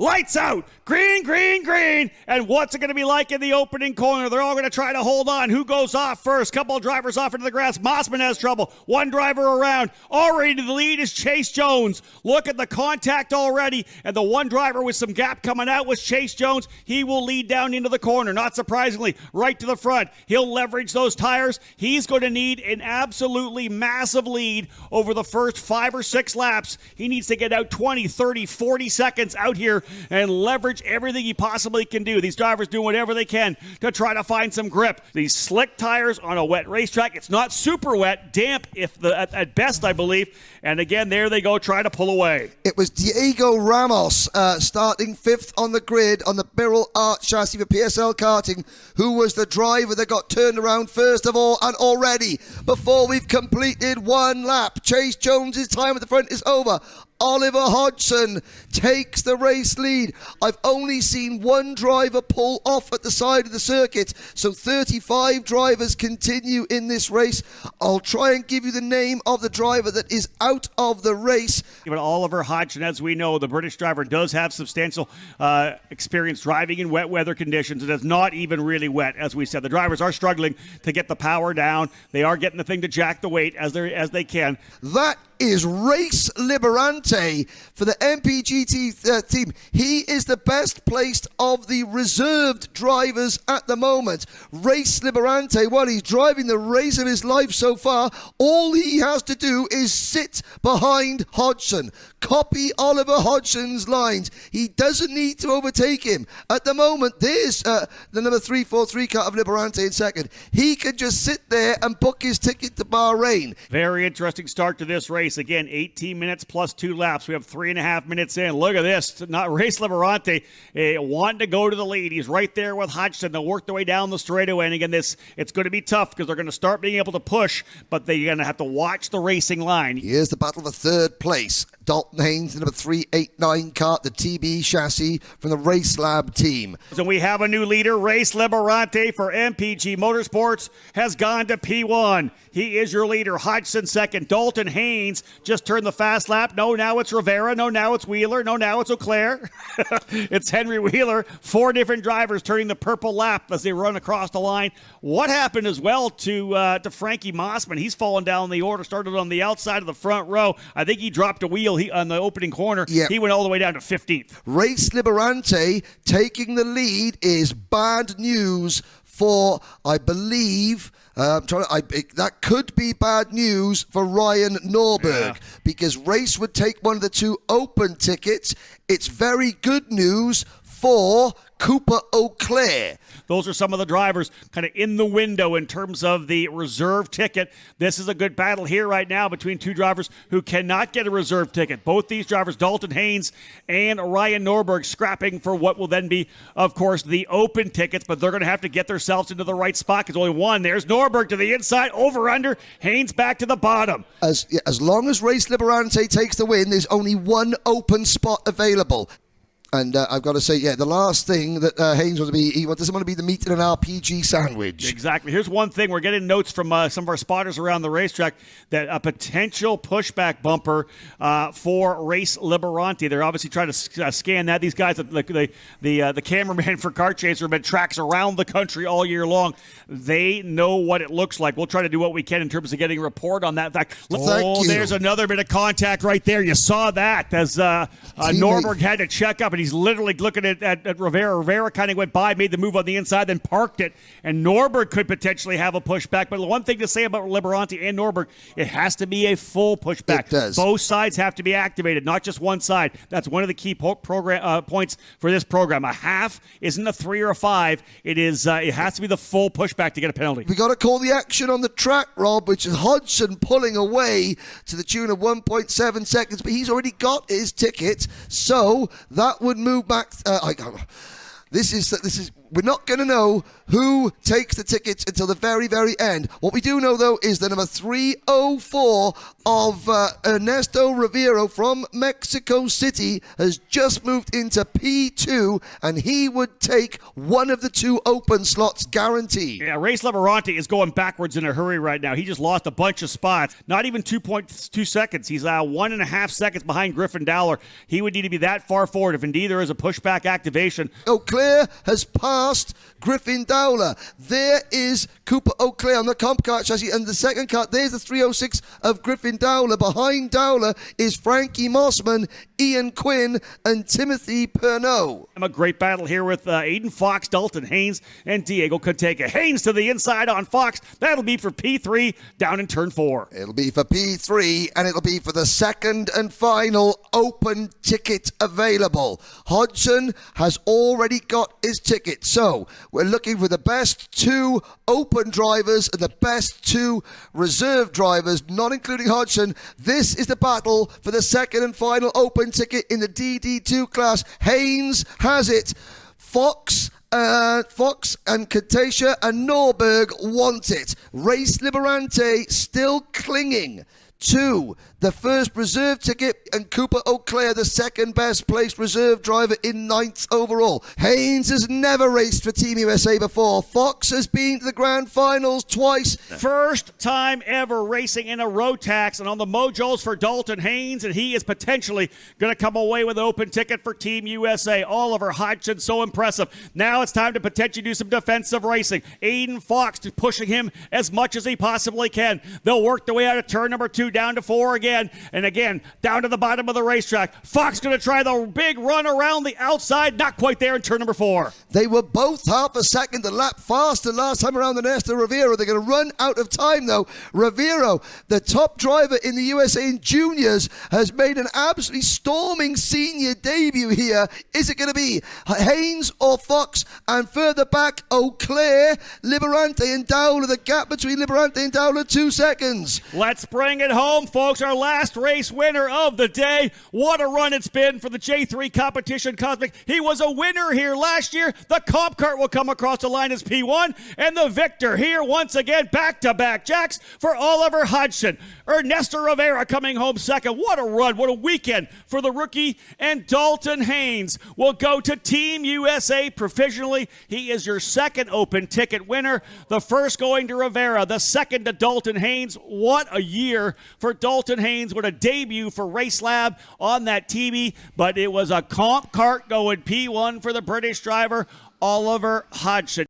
lights out, green, green, green. And what's it going to be like in the opening corner? They're all going to try to hold on. Who goes off first? Couple of drivers off into the grass. Mossman has trouble. One driver around. Already to the lead is Chase Jones. Look at the contact already. And the one driver with some gap coming out was Chase Jones. He will lead down into the corner. Not surprisingly, right to the front. He'll leverage those tires. He's going to need an absolutely massive lead over the first 5 or 6 laps. He needs to get out 20, 30, 40 seconds out here and leverage everything he possibly can do. These drivers do whatever they can to try to find some grip. These slick tires on a wet racetrack. It's not super wet, damp at best, I believe. And again, there they go, try to pull away. It was Diego Ramos starting 5th on the grid on the Birrell Art chassis for PSL Karting, who was the driver that got turned around first of all, and already, before we've completed 1 lap, Chase Jones's time at the front is over. Oliver Hodgson takes the race lead. I've only seen 1 driver pull off at the side of the circuit, so 35 drivers continue in this race. I'll try and give you the name of the driver that is out of the race. But Oliver Hodgson, as we know, the British driver does have substantial experience driving in wet weather conditions. It is not even really wet, as we said. The drivers are struggling to get the power down. They are getting the thing to jack the weight as they can. That is Race Liberante for the MPGT team. He is the best placed of the reserved drivers at the moment. Race Liberante, well, he's driving the race of his life so far. All he has to do is sit behind Hodgson. Copy Oliver Hodgson's lines. He doesn't need to overtake him. At the moment, there's the number 343 car of Liberante in second. He can just sit there and book his ticket to Bahrain. Very interesting start to this race. Again, 18 minutes plus 2 laps. We have 3.5 minutes in. Look at this. Not Race Liberante wanting to go to the lead. He's right there with Hodgson. They'll work their way down the straightaway. And again, it's going to be tough because they're going to start being able to push, but they're going to have to watch the racing line. Here's the battle for 3rd place. Dalton Haynes, the number 389 Kart, the TB chassis from the Race Lab team. So we have a new leader. Race Liberante for MPG Motorsports has gone to P1. He is your leader. Hodgson second. Dalton Haynes just turned the fast lap. No, now it's Rivera. No, now it's Wheeler. No, now it's Auclair. It's Henry Wheeler. 4 different drivers turning the purple lap as they run across the line. What happened as well to Frankie Mossman? He's fallen down the order. Started on the outside of the front row. I think he dropped a wheel on the opening corner. Yep. He went all the way down to 15th. Race Liberante taking the lead is bad news for, I believe, that could be bad news for Ryan Norberg, because Race would take one of the 2 open tickets. It's very good news for Cooper Auclair. Those are some of the drivers kind of in the window in terms of the reserve ticket. This is a good battle here right now between 2 drivers who cannot get a reserve ticket. Both these drivers, Dalton Haynes and Ryan Norberg, scrapping for what will then be, of course, the open tickets, but they're going to have to get themselves into the right spot because only one. There's Norberg to the inside, over, under, Haynes back to the bottom. As long as Race Liberante takes the win, there's only 1 open spot available. And I've got to say, the last thing that Haynes wants to be, he doesn't want to be the meat in an RPG sandwich. Exactly. Here's one thing. We're getting notes from some of our spotters around the racetrack that a potential pushback bumper for Race Liberante. They're obviously trying to scan that. These guys, the cameraman for Kart Chaser, have been tracks around the country all year long. They know what it looks like. We'll try to do what we can in terms of getting a report on that. In fact, there's another bit of contact right there. You saw that as Norberg had to check up, and he's literally looking at Rivera. Rivera kind of went by, made the move on the inside, then parked it. And Norberg could potentially have a pushback. But the one thing to say about Liberante and Norberg, it has to be a full pushback. It does. Both sides have to be activated, not just one side. That's one of the key points for this program. A half isn't a 3 or a 5. It is. It has to be the full pushback to get a penalty. We got to call the action on the track, Rob, which is Hodgson pulling away to the tune of 1.7 seconds. But he's already got his ticket, so that would move back. This is we're not going to know who takes the tickets until the very, very end. What we do know, though, is the number 304 of Ernesto Rivero from Mexico City has just moved into P2, and he would take one of the 2 open slots guaranteed. Yeah, Race Liberante is going backwards in a hurry right now. He just lost a bunch of spots. Not even 2.2 seconds. He's 1.5 seconds behind Griffin Dowler. He would need to be that far forward if indeed there is a pushback activation. Auclair has passed Griffin Dowler. There is Cooper Auclair on the comp kart chassis, and the second kart, there's the 306 of Griffin Dowler. Behind Dowler is Frankie Mossman, Ian Quinn, and Timothy Pernot. A great battle here with Aiden Fox, Dalton Haynes, and Diego Contega. Haynes to the inside on Fox. That'll be for P3 down in turn 4. It'll be for P3, and it'll be for the second and final open ticket available. Hodgson has already got his ticket, so we're looking for the best 2 open drivers and the best 2 reserve drivers, not including Hodgson. This is the battle for the second and final open ticket in the DD2 class. Haynes has it. Fox and Katasha and Norberg want it. Race Liberante still clinging to the first reserve ticket, and Cooper Auclair, the second best placed reserve driver in 9th overall. Haynes has never raced for Team USA before. Fox has been to the grand finals twice. First time ever racing in a Rotax, and on the mojos for Dalton Haynes, and he is potentially going to come away with an open ticket for Team USA. Oliver Hodgson, so impressive. Now it's time to potentially do some defensive racing. Aiden Fox pushing him as much as he possibly can. They'll work their way out of turn number 2 down to 4 again. And again, down to the bottom of the racetrack. Fox going to try the big run around the outside. Not quite there in turn number 4. They were both half a second a lap faster last time around than Ernesto Rivero. They're going to run out of time, though. Rivero, the top driver in the USA in juniors, has made an absolutely storming senior debut here. Is it going to be Haynes or Fox? And further back, Auclair, Liberante, and Dowler. The gap between Liberante and Dowler, 2 seconds. Let's bring it home, folks. Our last race winner of the day. What a run it's been for the J3 competition Cosmic. He was a winner here last year. The comp kart will come across the line as P1, and the victor here once again, back-to-back jacks for Oliver Hodgson. Ernesto Rivera coming home second. What a run, what a weekend for the rookie. And Dalton Haynes will go to Team USA provisionally. He is your second open ticket winner. The first going to Rivera, the second to Dalton Haynes. What a year for Dalton Haynes. What a debut for Race Lab on that TV, but it was a comp kart going P1 for the British driver, Oliver Hodgson.